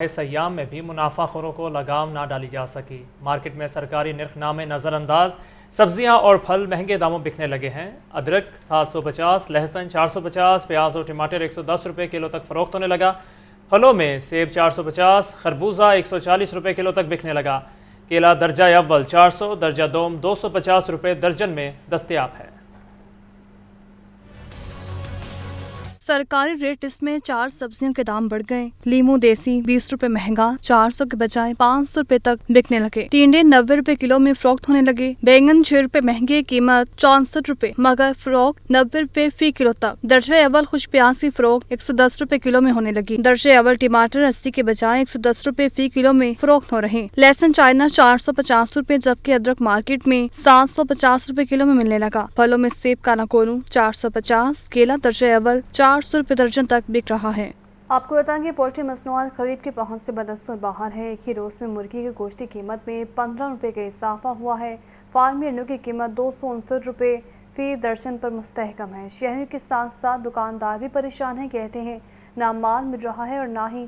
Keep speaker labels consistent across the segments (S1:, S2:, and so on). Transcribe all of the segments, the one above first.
S1: اس ایام میں بھی منافع خوروں کو لگام نہ ڈالی جا سکی۔ مارکیٹ میں سرکاری نرخ نامے نظر انداز، سبزیاں اور پھل مہنگے داموں بکنے لگے ہیں۔ ادرک 750، لہسن 450، پیاز اور ٹماٹر 110 روپے کلو تک فروخت ہونے لگا۔ پھلوں میں سیب 450، خربوزہ 140 روپے کلو تک بکنے لگا۔ کیلا درجہ اول 400، درجہ دوم 250 روپے درجن میں دستیاب ہے۔
S2: سرکاری ریٹ لسٹ میں 4 سبزیوں کے دام بڑھ گئے۔ لیمو دیسی 20 روپے مہنگا 400 کے بجائے 500 روپے تک بکنے لگے۔ ٹینڈے 90 روپے کلو میں فروخت ہونے لگے۔ بینگن 6 روپے مہنگے، قیمت 64 روپے مگر فروخت 90 روپے فی کلو تک۔ درجہ اول خوش پیاز کی فروخت 110 روپے کلو میں ہونے لگی۔ درجہ اول ٹماٹر 80 کے بجائے 110 روپے فی کلو میں فروخت ہو رہے۔ لہسن چائنا 450 روپے جبکہ ادرک مارکیٹ میں 750 روپے کلو میں ملنے لگا۔ پھلوں میں سیب کالا کونو 450، کیلا درجہ اول 400 روپے درجن تک بک رہا ہے۔ آپ کو بتائیں کہ پولٹری مصنوعات خرید کی پہنچ سے بدستور باہر ہے۔ ایک ہی روز میں مرغی کے گوشت کی قیمت میں 15 روپے کا اضافہ ہوا ہے۔ فارمی انڈوں کی قیمت 259 روپے فی درجن پر مستحکم ہے۔ شہریوں کے ساتھ ساتھ دکاندار بھی پریشان ہیں، کہتے ہیں نہ مال مل رہا ہے اور نہ ہی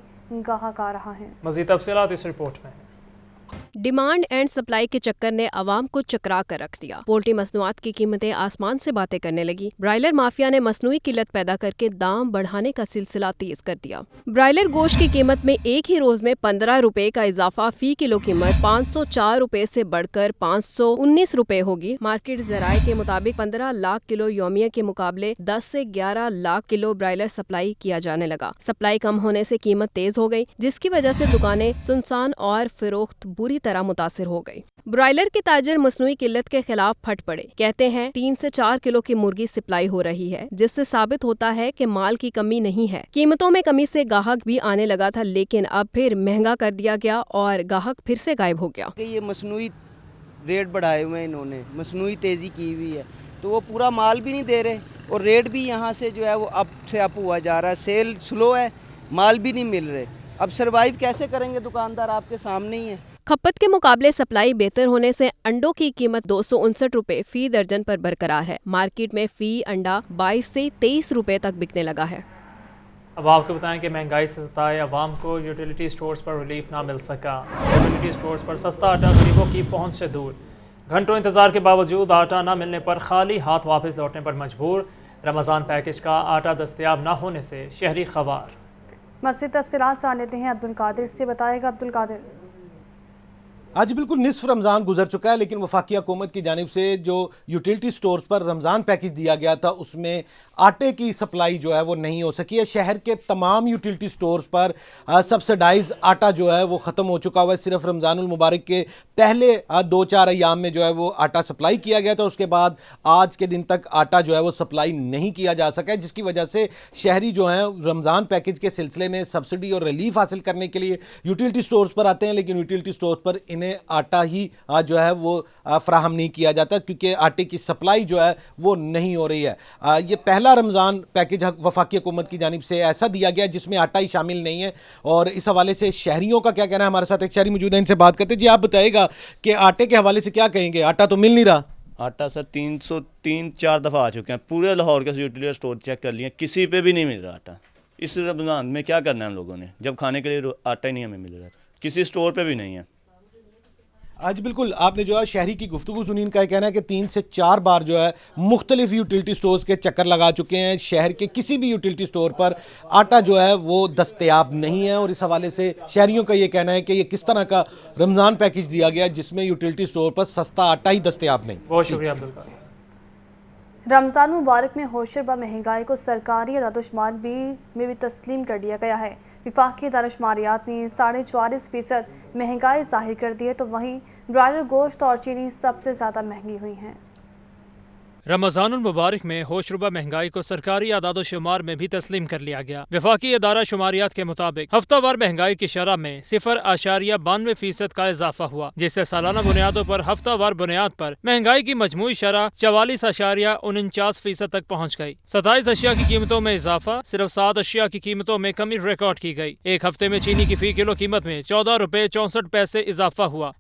S2: گاہک آ رہا ہے۔
S1: مزید تفصیلات اس رپورٹ میں۔
S3: ڈیمانڈ اینڈ سپلائی کے چکر نے عوام کو چکرا کر رکھ دیا۔ پولٹری مصنوعات کی قیمتیں آسمان سے باتیں کرنے لگی۔ برائلر مافیا نے مصنوعی قلت پیدا کر کے دام بڑھانے کا سلسلہ تیز کر دیا۔ برائلر گوشت کی قیمت میں ایک ہی روز میں 15 روپے کا اضافہ، فی کلو قیمت 504 روپے سے بڑھ کر 519 روپے ہوگی۔ مارکیٹ ذرائع کے مطابق 15 لاکھ کلو یومیہ کے مقابلے 10 سے 11 لاکھ کلو برائلر سپلائی کیا جانے لگا۔ سپلائی کم ہونے سے قیمت تیز ہو گئی، جس کی وجہ سے دکانیں سنسان اور فروخت بری طرح متاثر ہو گئی۔ برائلر کے تاجر مصنوعی قلت کے خلاف پھٹ پڑے، کہتے ہیں 3 سے 4 کلو کی مرغی سپلائی ہو رہی ہے، جس سے ثابت ہوتا ہے کہ مال کی کمی نہیں ہے۔ قیمتوں میں کمی سے گاہک بھی آنے لگا تھا، لیکن اب پھر مہنگا کر دیا گیا اور گاہک پھر سے غائب ہو گیا۔
S4: یہ مصنوعی ریٹ بڑھائے ہوئے ہیں انہوں نے، مصنوعی تیزی کی ہوئی ہے، تو وہ پورا مال بھی نہیں دے رہے اور ریٹ بھی یہاں سے جو ہے وہ اپ سے اپ ہوا جا رہا ہے۔ سیل سلو ہے، مال بھی نہیں مل رہے۔ اب سروائیو کیسے کریں گے دکاندار؟ آپ کے سامنے ہی ہے۔
S3: کھپت کے مقابلے سپلائی بہتر ہونے سے انڈوں کی قیمت 259 روپے فی درجن پر برقرار ہے۔ مارکیٹ میں فی انڈا 22 سے 23 روپے تک بکنے لگا ہے۔
S1: اب آپ کو بتائیں کہ مہنگائی سے ستائے عوام کو یوٹیلیٹی سٹورز پر ریلیف نہ مل سکا۔ یوٹیلیٹی سٹورز پر سستا آٹا غریبوں کی پہنچ سے دور۔ گھنٹوں انتظار کے باوجود آٹا نہ ملنے پر خالی ہاتھ واپس لوٹنے پر مجبور۔ رمضان پیکج کا آٹا دستیاب نہ ہونے سے شہری خوار۔
S2: مزید تفصیلات جان لیتے ہیں عبدالقادر سے، بتائے گا عبدالقادر۔
S5: آج بالکل نصف رمضان گزر چکا ہے، لیکن وفاقی حکومت کی جانب سے جو یوٹیلٹی سٹورز پر رمضان پیکج دیا گیا تھا اس میں آٹے کی سپلائی جو ہے وہ نہیں ہو سکی ہے۔ شہر کے تمام یوٹیلٹی سٹورز پر سبسڈائز آٹا جو ہے وہ ختم ہو چکا ہوا ہے۔ صرف رمضان المبارک کے پہلے 2-4 ایام میں جو ہے وہ آٹا سپلائی کیا گیا تھا، اس کے بعد آج کے دن تک آٹا جو ہے وہ سپلائی نہیں کیا جا سکا ہے، جس کی وجہ سے شہری جو ہیں رمضان پیکج کے سلسلے میں سبسڈی اور ریلیف حاصل کرنے کے لیے یوٹیلٹی سٹورز پر آتے ہیں، لیکن یوٹیلٹی سٹورز پر انہیں آٹا ہی جو ہے وہ فراہم نہیں کیا جاتا، کیونکہ آٹے کی سپلائی جو ہے وہ نہیں ہو رہی ہے۔ یہ پہلا رمضان پیکج وفاقی حکومت کی جانب سے ایسا دیا گیا جس میں آٹا ہی شامل نہیں ہے، اور اس حوالے سے شہریوں کا کیا کہنا ہے؟ ہمارے ساتھ ایک شہری موجود ہے، ان سے بات کرتے ہیں۔ جی آپ بتائیے گا کہ آٹے کے حوالے سے کیا کہیں گے؟ آٹا تو مل نہیں رہا۔
S6: آٹا سر 303-4 دفعہ آ چکے ہیں، پورے لاہور کے یوٹیلیٹی سٹور چیک کر لیے، کسی پہ بھی نہیں مل رہا آٹا۔ اس رمضان میں کیا کرنا ہے ہم لوگوں نے، جب کھانے کے لیے آٹا ہی نہیں ہمیں مل رہا، کسی سٹور پہ بھی نہیں ہے۔
S5: آج بالکل آپ نے جو ہے شہری کی گفتگو سنی، ان کا یہ کہنا ہے کہ 3 سے 4 بار جو ہے مختلف یوٹیلٹی سٹورز کے چکر لگا چکے ہیں، شہر کے کسی بھی یوٹیلٹی سٹور پر آٹا جو ہے وہ دستیاب نہیں ہے، اور اس حوالے سے شہریوں کا یہ کہنا ہے کہ یہ کس طرح کا رمضان پیکج دیا گیا جس میں یوٹیلٹی سٹور پر سستا آٹا ہی دستیاب نہیں۔
S1: بہت شکریہ عبدالقادر۔
S2: رمضان مبارک میں ہوشربہ مہنگائی کو سرکاری اعداد و شمار میں بھی تسلیم کر لیا گیا ہے۔ وفاقی ادارہ شماریات نے 44.5% مہنگائی ظاہر کر دی ہے، تو وہیں برائلر گوشت اور چینی سب سے زیادہ مہنگی ہوئی ہیں۔
S1: رمضان المبارک میں ہوشربہ مہنگائی کو سرکاری اعداد و شمار میں بھی تسلیم کر لیا گیا۔ وفاقی ادارہ شماریات کے مطابق ہفتہ وار مہنگائی کی شرح میں 0.92% کا اضافہ ہوا، جس سے سالانہ بنیادوں پر ہفتہ وار بنیاد پر مہنگائی کی مجموعی شرح 44.49% تک پہنچ گئی۔ 27 اشیاء کی قیمتوں میں اضافہ، صرف 7 اشیاء کی قیمتوں میں کمی ریکارڈ کی گئی۔ ایک ہفتے میں چینی کی فی کلو قیمت میں 14 روپے 64 پیسے اضافہ ہوا۔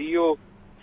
S7: DO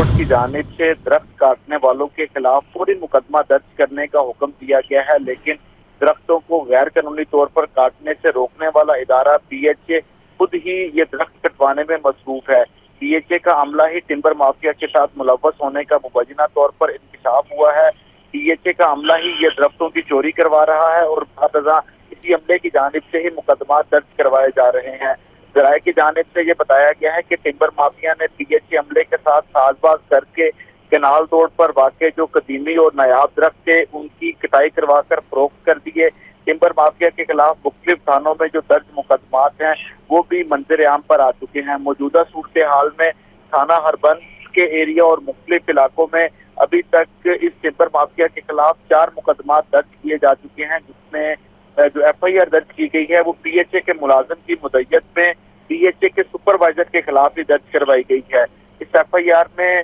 S8: کورٹ کی جانب سے درخت کاٹنے والوں کے خلاف فوری مقدمہ درج کرنے کا حکم دیا گیا ہے، لیکن درختوں کو غیر قانونی طور پر کاٹنے سے روکنے والا ادارہ PHA خود ہی یہ درخت کٹوانے میں مصروف ہے۔ PHA کا عملہ ہی ٹمبر مافیا کے ساتھ ملوث ہونے کا مبینہ طور پر انکشاف ہوا ہے۔ PHA کا عملہ ہی یہ درختوں کی چوری کروا رہا ہے اور بعد ازاں اسی عملے کی جانب سے ہی مقدمات درج کروائے جا رہے ہیں۔ ذرائع کی جانب سے یہ بتایا گیا ہے کہ ٹمبر مافیا نے PHA عملے کے ساتھ ساز باز کر کے کینال روڈ پر واقع جو قدیمی اور نایاب درخت تھے ان کی کٹائی کروا کر فروخت کر دیے۔ ٹمبر مافیا کے خلاف مختلف تھانوں میں جو درج مقدمات ہیں وہ بھی منظر عام پر آ چکے ہیں۔ موجودہ صورتحال میں تھانہ ہربند کے ایریا اور مختلف علاقوں میں ابھی تک اس ٹمبر مافیا کے خلاف 4 مقدمات درج کیے جا چکے ہیں، جس میں جو FIR درج کی گئی ہے وہ PHA کے ملازم کی مدعیت میں PHA کے سپروائزر کے خلاف ہی درج کروائی گئی ہے۔ اس FIR میں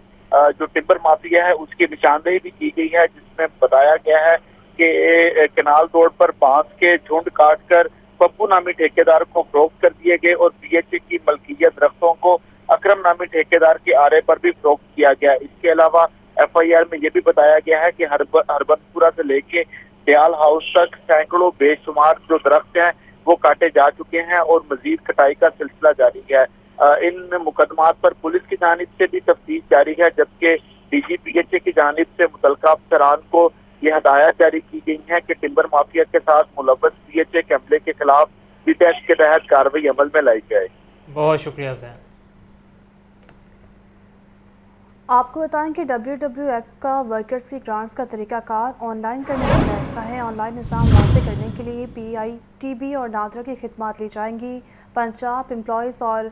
S8: جو ٹمبر مافیا ہے اس کی نشاندہی بھی کی گئی ہے، جس میں بتایا گیا ہے کہ کینال روڈ پر بانس کے جھنڈ کاٹ کر پپو نامی ٹھیکیدار کو فروخت کر دیے گئے اور PHA کی ملکیت درختوں کو اکرم نامی ٹھیکیدار کے آرے پر بھی فروخت کیا گیا۔ اس کے علاوہ FIR میں یہ بھی بتایا گیا ہے کہ ہربند پورہ سے لے کے دیال ہاؤس تک سینکڑوں بے شمار جو درخت ہیں وہ کاٹے جا چکے ہیں اور مزید کٹائی کا سلسلہ جاری ہے۔ ان مقدمات پر پولیس کی جانب سے بھی تفتیش جاری ہے، جبکہ DG PHA کی جانب سے متعلقہ افسران کو یہ ہدایات جاری کی گئی ہیں کہ ٹمبر مافیا کے ساتھ ملوث PHA کے عملے کے خلاف PTACT کے تحت کارروائی عمل میں لائی جائے۔
S1: بہت شکریہ زین۔
S2: آپ کو بتائیں کہ WWF کا ورکرز کی گرانٹس کا طریقہ کار آن لائن کرنے کا فیصلہ ہے۔ آن لائن نظام واضح کرنے کے لیے PITB اور نادرا کی خدمات لی جائیں گی۔ پنجاب امپلائیز اور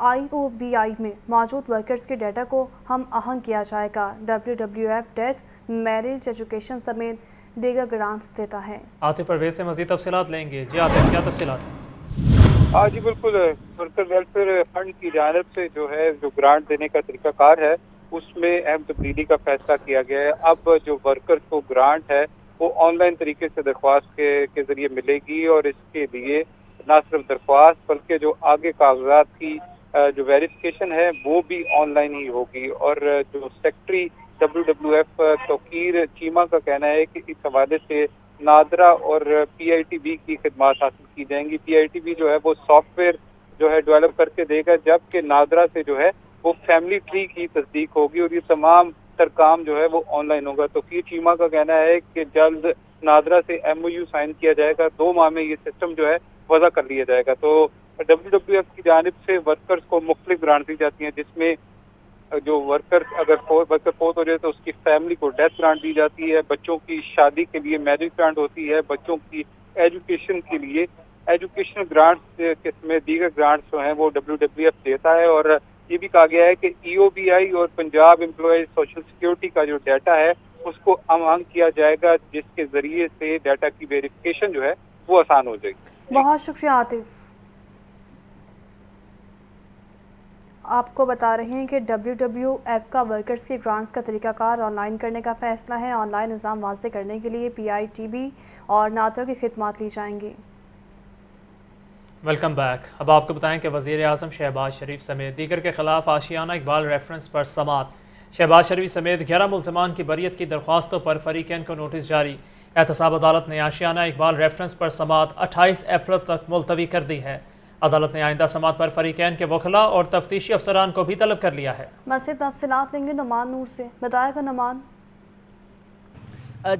S2: IOBI میں موجود ورکرز کے ڈیٹا کو ہم آہنگ کیا جائے گا۔ WWF ڈیتھ، میرج، ایجوکیشن سمیت دیگر گرانٹس دیتا ہے۔
S1: عاطف پرویز سے مزید تفصیلات لیں گے۔ جی عاطف، کیا تفصیلات ہیں؟
S7: ہاں جی بالکل، ورکر ویلفیئر فنڈ کی جانب سے جو گرانٹ دینے کا طریقہ کار ہے اس میں اہم تبدیلی کا فیصلہ کیا گیا ہے۔ اب جو ورکر کو گرانٹ ہے وہ آن لائن طریقے سے درخواست کے ذریعے ملے گی اور اس کے لیے نہ صرف درخواست بلکہ جو آگے کاغذات کی جو ویریفیکیشن ہے وہ بھی آن لائن ہی ہوگی۔ اور جو سیکٹری WWF توقیر چیمہ کا کہنا ہے کہ اس حوالے سے نادرا اور PITB کی خدمات حاصل کی جائیں گی۔ PITB جو ہے وہ سافٹ ویئر ڈیولپ کر کے دے گا، جبکہ نادرا سے وہ فیملی ٹری کی تصدیق ہوگی اور یہ تمام تر کام وہ آن لائن ہوگا۔ تو چیمہ کا کہنا ہے کہ جلد نادرا سے MOU سائن کیا جائے گا، 2 ماہ میں یہ سسٹم وضع کر لیا جائے گا۔ تو WWF کی جانب سے ورکرز کو مختلف گرانٹ دی جاتی ہیں، جس میں جو ورکر فوت ہو جائے تو اس کی فیملی کو ڈیتھ گرانٹ دی جاتی ہے، بچوں کی شادی کے لیے میرج گرانٹ ہوتی ہے، بچوں کی ایجوکیشن کے لیے ایجوکیشن گرانٹس کے سمیت دیگر گرانٹس وہ WWF دیتا ہے۔ اور یہ بھی کہا گیا ہے کہ EOBI اور پنجاب امپلائیز سوشل سیکورٹی کا جو ڈیٹا ہے اس کو آہنگ کیا جائے گا، جس کے ذریعے سے ڈیٹا کی ویریفیکیشن وہ آسان ہو جائے گی۔
S2: بہت شکریہ عاطف۔ آپ کو بتا رہے ہیں کہ WWF کا ورکرز کی گرانٹس کا طریقہ کار آن لائن کرنے کا فیصلہ ہے۔ آن لائن نظام واضح کرنے کے لیے PITB اور نادرا کی خدمات لی جائیں گی۔
S1: Welcome back. اب آپ کو بتائیں کہ وزیر اعظم شہباز شریف سمیت دیگر کے خلاف آشیانہ اقبال ریفرنس پر سماعت۔ شہباز شریف سمیت 11 ملزمان کی بریت کی درخواستوں پر فریقین کو نوٹس جاری۔ احتساب عدالت نے آشیانہ اقبال ریفرنس پر سماعت 28 اپریل تک ملتوی کر دی ہے۔ عدالت نے آئندہ سماعت پر فریقین کے وکلاء اور تفتیشی افسران کو بھی طلب کر لیا ہے۔
S2: مزید تفصیلات لیں گے نعمان نور سے۔ بتائے گا نعمان۔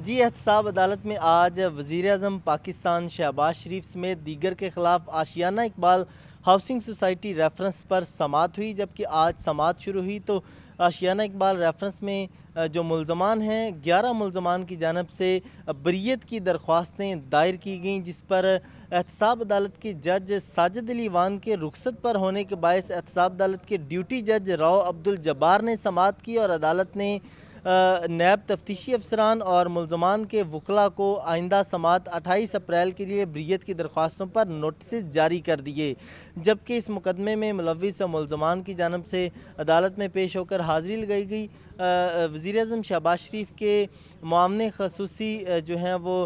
S9: جی، احتساب عدالت میں آج وزیر اعظم پاکستان شہباز شریف سمیت دیگر کے خلاف Ashiana Iqbal housing society reference پر سماعت ہوئی۔ جبکہ آج سماعت شروع ہوئی تو آشیانہ اقبال ریفرنس میں جو ملزمان ہیں 11 ملزمان کی جانب سے بریت کی درخواستیں دائر کی گئیں، جس پر احتساب عدالت کے جج ساجد علی وان کے رخصت پر ہونے کے باعث احتساب عدالت کے ڈیوٹی جج راؤ عبدالجبار نے سماعت کی اور عدالت نے نیب تفتیشی افسران اور ملزمان کے وکلاء کو آئندہ سماعت 28 اپریل کے لیے بریت کی درخواستوں پر نوٹسز جاری کر دیے۔ جبکہ اس مقدمے میں ملوث ملزمان کی جانب سے عدالت میں پیش ہو کر حاضری لگائی گئی۔ وزیر اعظم شہباز شریف کے معاون خصوصی جو ہیں وہ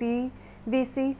S2: PVC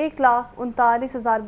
S2: 1,39,000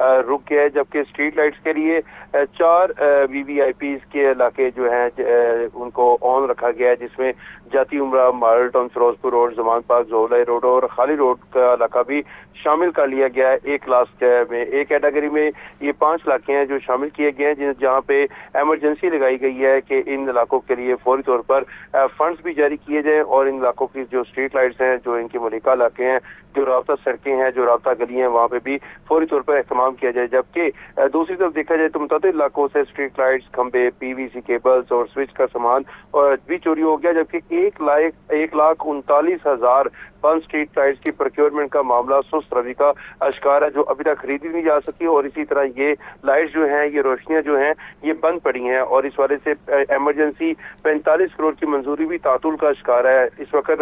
S10: رک گیا ہے، جبکہ اسٹریٹ لائٹس کے لیے 4 VVIPs کے علاقے جو ہیں ان کو آن رکھا گیا ہے، جس میں جاتی عمرہ، ماڈل ٹاؤن، فیروز پور روڈ، زمان پارک، زولائے روڈ اور خالی روڈ کا علاقہ بھی شامل کر لیا گیا ہے۔ ایک کلاس میں ایک کیٹیگری میں یہ 5 علاقے ہیں جو شامل کیے گئے ہیں، جہاں پہ ایمرجنسی لگائی گئی ہے کہ ان علاقوں کے لیے فوری طور پر فنڈز بھی جاری کیے جائیں اور ان علاقوں کی جو اسٹریٹ لائٹس ہیں، جو ان کے ملکہ علاقے ہیں، جو رابطہ سڑکیں ہیں، جو رابطہ گلی ہیں، وہاں پہ بھی فوری طور پر اہتمام کیا جائے۔ جبکہ دوسری طرف دیکھا جائے تو متعدد علاقوں سے اسٹریٹ لائٹس، کھمبے، PVC کیبلز اور سوئچ کا سامان بھی چوری ہو گیا، جبکہ 1,39,000 بند اسٹریٹ لائٹس کی پروکیورمنٹ کا معاملہ سست روی کا اشکار ہے، جو ابھی تک خریدی نہیں جا سکی، اور اسی طرح یہ لائٹس جو ہیں، یہ روشنیاں جو ہیں، یہ بند پڑی ہیں، اور اس وجہ سے ایمرجنسی 45 کروڑ کی منظوری بھی تعطل کا شکار ہے۔ اس وقت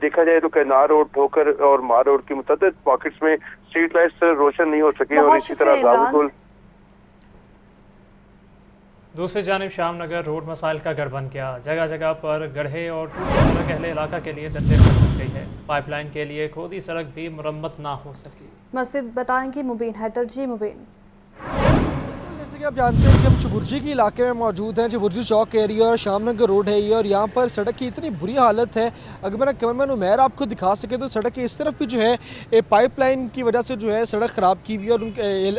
S10: دیکھا جائے تو کنار روڈ، ٹھوکر اور مار روڈ کی متعدد پاکٹس میں اسٹریٹ لائٹس روشن نہیں ہو سکے، اور اسی طرح غازی
S1: دوسری جانب شام نگر روڈ مسائل کا گڑھ بن گیا، جگہ جگہ پر گڑھے اور ٹوٹی سڑک اہل علاقہ کے لیے درد بن گئی ہے، پائپ لائن کے لیے کھودی سڑک بھی مرمت نہ ہو سکی۔
S2: مزید بتائیں گی مبین حیدر۔ جی مبین،
S11: جیسے کہ آپ جانتے ہیں کہ ہم چبرجی کے علاقے میں موجود ہیں، چبرجی چوک ایریا اور شام نگر روڈ ہے یہ، اور یہاں پر سڑک کی اتنی بری حالت ہے، اگر میرا کیمرمین عمیر آپ کو دکھا سکے تو سڑک کے اس طرف بھی جو ہے پائپ لائن کی وجہ سے جو ہے سڑک خراب کی ہوئی ہے، اور ان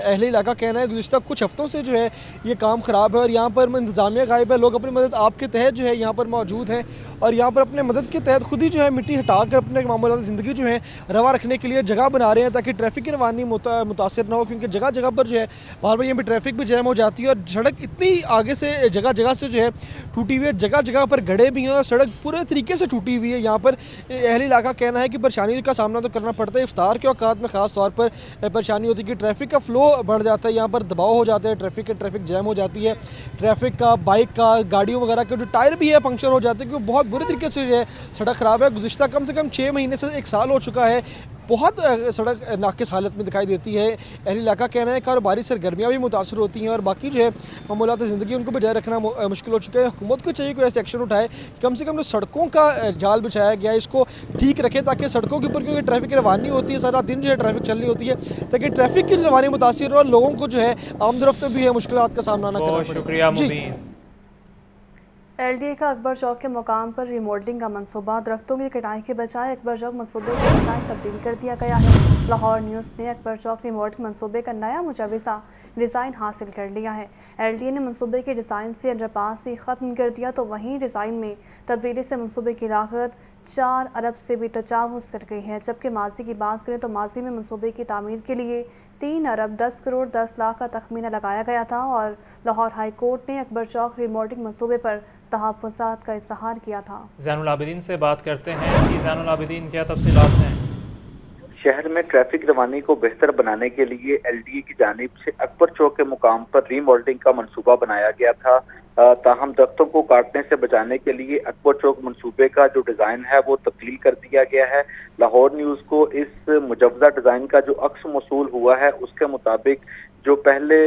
S11: اہل علاقہ کہنا ہے گزشتہ کچھ ہفتوں سے جو ہے یہ کام خراب ہے، اور یہاں پر انتظامیہ غائب ہے، لوگ اپنی مدد آپ کے تحت جو ہے یہاں پر موجود ہیں، اور یہاں پر اپنے مدد کے تحت خود ہی جو ہے مٹی ہٹا کر اپنے معمولات زندگی جو ہے روا رکھنے کے لیے جگہ بنا رہے ہیں، تاکہ ٹریفک کی روانی متاثر نہ ہو، کیونکہ جگہ جگہ پر جو ہے بار بار یہاں پہ ٹریفک بھی جیم ہو جاتی ہے، اور سڑک اتنی آگے سے جگہ جگہ سے جو ہے ٹوٹی ہوئی ہے، جگہ جگہ پر گڑھے بھی ہیں، اور سڑک پورے طریقے سے ٹوٹی ہوئی ہے۔ یہاں پر اہل علاقہ کہنا ہے کہ پریشانی کا سامنا تو کرنا پڑتا ہے، افطار کے اوقات میں خاص طور پر پریشانی ہوتی ہے کہ ٹریفک کا فلو بڑھ جاتا ہے، یہاں پر دباؤ ہو جاتا ہے، ٹریفک جیم ہو جاتی ہے، ٹریفک کا، بائک کا، گاڑیوں وغیرہ کے جو ٹائر بھی ہے پنکچر ہو جاتے ہیں، کیونکہ بہت برے طریقے سے جو ہے سڑک خراب ہے۔ گزشتہ کم سے کم 6 مہینے سے 1 سال ہو چکا ہے، بہت سڑک ناقص حالت میں دکھائی دیتی ہے۔ اہل علاقہ کہنا ہے کاروباری سرگرمیاں بھی متاثر ہوتی ہیں، اور باقی جو ہے معمولات زندگی ان کو بجائے رکھنا مشکل ہو چکا ہے۔ حکومت کو چاہیے کوئی ایسے ایکشن اٹھائے، کم سے کم جو سڑکوں کا جال بچھایا گیا ہے اس کو ٹھیک رکھے، تاکہ سڑکوں کے اوپر کیونکہ ٹریفک کی روانی ہوتی ہے، سارا دن جو ہے ٹریفک چلنی ہوتی ہے، تاکہ ٹریفک کی روانی متاثر ہو اور لوگوں کو جو ہے آمد و رفت میں بھی ہے مشکلات کا سامنا نہ کرنا پڑے۔
S1: بہت شکریہ مبین۔
S2: LDA کا اکبر چوک کے مقام پر ریماڈلنگ کا منصوبہ، درختوں کی کٹائی کے بجائے اکبر چوک منصوبے کا ڈیزائن تبدیل کر دیا گیا ہے۔ لاہور نیوز نے اکبر چوک ریماڈلنگ منصوبے کا نیا مجوزہ ڈیزائن حاصل کر لیا ہے۔ LDA نے منصوبے کے ڈیزائن سے انڈر پاس ہی ختم کر دیا، تو وہیں ڈیزائن میں تبدیلی سے منصوبے کی لاگت 4 ارب سے بھی تجاوز کر گئی ہے، جبکہ ماضی کی بات کریں تو ماضی میں منصوبے کی تعمیر کے لیے 3 ارب 10 کروڑ 10 لاکھ کا تخمینہ لگایا گیا تھا، اور لاہور ہائی کورٹ نے اکبر چوک ریماڈلنگ منصوبے پر تحفظات کا اظہار کیا تھا۔
S1: زین العابدین سے بات کرتے ہیں۔ جی زین العابدین، کیا تفصیلات ہیں؟
S8: شہر میں ٹریفک روانی کو بہتر بنانے کے لیے LDA کی جانب سے اکبر چوک کے مقام پر ریماڈلنگ کا منصوبہ بنایا گیا تھا، تاہم درختوں کو کاٹنے سے بچانے کے لیے اکبر چوک منصوبے کا جو ڈیزائن ہے وہ تبدیل کر دیا گیا ہے۔ لاہور نیوز کو اس مجوزہ ڈیزائن کا جو عکس موصول ہوا ہے اس کے مطابق جو پہلے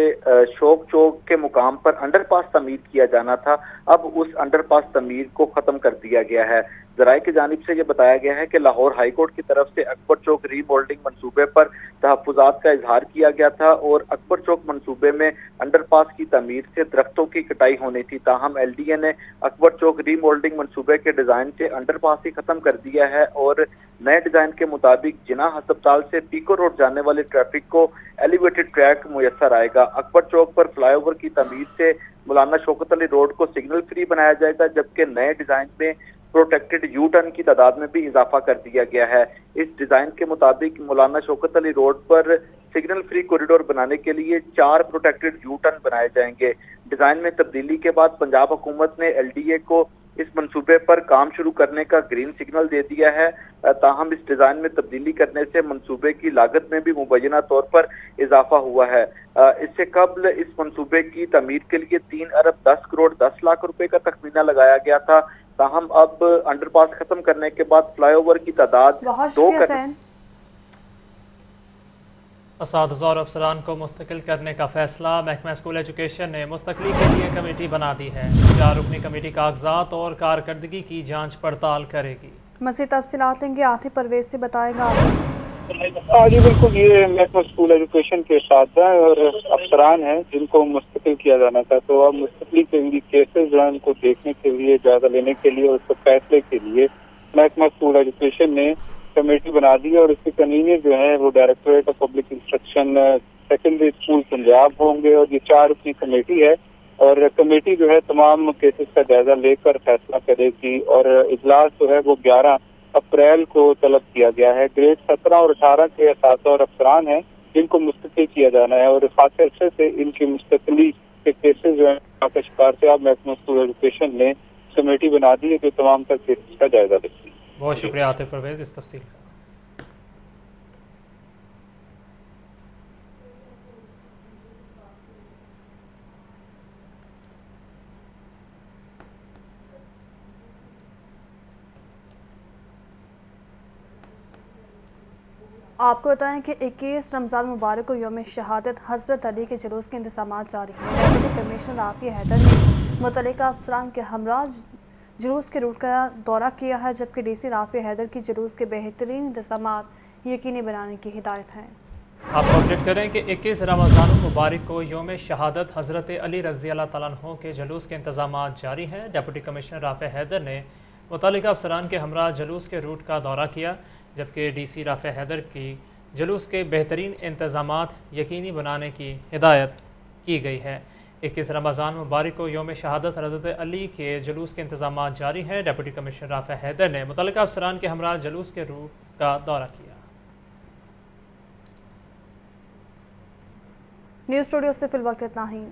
S8: شوق چوک کے مقام پر انڈر پاس تعمیر کیا جانا تھا، اب اس انڈر پاس تعمیر کو ختم کر دیا گیا ہے۔ ذرائع کی جانب سے یہ بتایا گیا ہے کہ لاہور ہائی کورٹ کی طرف سے اکبر چوک ری مولڈنگ منصوبے پر تحفظات کا اظہار کیا گیا تھا، اور اکبر چوک منصوبے میں انڈر پاس کی تعمیر سے درختوں کی کٹائی ہونی تھی، تاہم LDA نے اکبر چوک ری مولڈنگ منصوبے کے ڈیزائن سے انڈر پاس ہی ختم کر دیا ہے، اور نئے ڈیزائن کے مطابق جناح ہسپتال سے پیکو روڈ جانے والے ٹریفک کو ایلیویٹڈ ٹریک میسر آئے گا۔ اکبر چوک پر فلائی اوور کی تعمیر سے مولانا شوکت علی روڈ کو سگنل فری بنایا جائے گا، جبکہ نئے ڈیزائن میں پروٹیکٹڈ یو ٹرن کی تعداد میں بھی اضافہ کر دیا گیا ہے۔ اس ڈیزائن کے مطابق مولانا شوکت علی روڈ پر سگنل فری کوریڈور بنانے کے لیے 4 پروٹیکٹڈ یو ٹرن بنائے جائیں گے۔ ڈیزائن میں تبدیلی کے بعد پنجاب حکومت نے LDA کو اس منصوبے پر کام شروع کرنے کا گرین سگنل دے دیا ہے، تاہم اس ڈیزائن میں تبدیلی کرنے سے منصوبے کی لاگت میں بھی مبینہ طور پر اضافہ ہوا ہے۔ اس سے قبل اس منصوبے کی تعمیر کے لیے 3 ارب 10 کروڑ 10 لاکھ روپے کا تخمینہ لگایا گیا تھا، تاہم اب انڈر پاس ختم کرنے کے بعد فلائی اوور کی تعداد 2
S1: اساتذہ اور افسران کو مستقل کرنے کا فیصلہ، محکمہ اسکول ایجوکیشن نے مستقلی کے لیے کمیٹی بنا دی ہے۔ 4 رکنی کمیٹی کاغذات اور کارکردگی کی جانچ پڑتال کرے گی۔
S2: مزید تفصیلات لیں گے آتی پرویز سے، بتائے گا۔
S7: جی بالکل، یہ محکمہ اسکول ایجوکیشن کے اساتذہ اور افسران ہیں جن کو مستقل کیا جانا تھا، تو اب مستقلی کیسز جو ہیں ان کو دیکھنے کے لیے، جائزہ لینے کے لیے اور اس کو فیصلے کے لیے محکمہ اسکول ایجوکیشن نے کمیٹی بنا دی اور اس کے کنوینر جو ہیں وہ directorate of public instruction secondary school Punjab ہوں گے، اور یہ 4 رکنی کمیٹی ہے اور کمیٹی جو ہے تمام کیسز کا جائزہ لے کر فیصلہ کرے گی اور اجلاس جو ہے وہ 11 اپریل کو طلب کیا گیا ہے۔ گریڈ 17 اور 18 کے اساتذہ اور افسران ہیں جن کو مستقل کیا جانا ہے اور خاص عرصے سے ان کی مستقلی کے کیسز جو ہیں کا شکار سے اب محکمہ اسکول ایجوکیشن نے کمیٹی بنا دی ہے جو تمام تر کیسز کا جائزہ لیتی ہے۔
S1: بہت شکریہ عاطف پرویز اس تفصیل کا۔
S2: آپ کو بتائیں کہ 21 رمضان مبارک کو یوم شہادت حضرت علی کے جلوس کے انتظامات جاری ہیں۔ ڈپٹی کمشنر عافیہ حیدر نے متعلقہ افسران کے ہمراہ جلوس کے روٹ کا دورہ کیا ہے، جبکہ ڈی سی عافیہ حیدر کی جلوس کے بہترین انتظامات یقینی بنانے کی ہدایت ہے۔
S1: آپ کو اپڈیٹ کریں کہ 21 رمضان المبارک کو یوم شہادت حضرت علی رضی اللہ تعالیٰ عنہ کے جلوس کے انتظامات جاری ہیں۔ ڈپٹی کمشنر رافع حیدر نے متعلقہ افسران کے ہمراہ جلوس کے روٹ کا دورہ کیا، جبکہ ڈی سی رافع حیدر کی جلوس کے بہترین انتظامات یقینی بنانے کی ہدایت کی گئی ہے۔ 21 رمضان مبارک کو یوم شہادت حضرت علی کے جلوس کے انتظامات جاری ہیں۔ ڈپٹی کمشنر رافع حیدر نے متعلقہ افسران کے ہمراہ جلوس کے روٹ کا دورہ کیا۔
S2: نیوز اسٹوڈیو سے فی الوقت اتنا ہی۔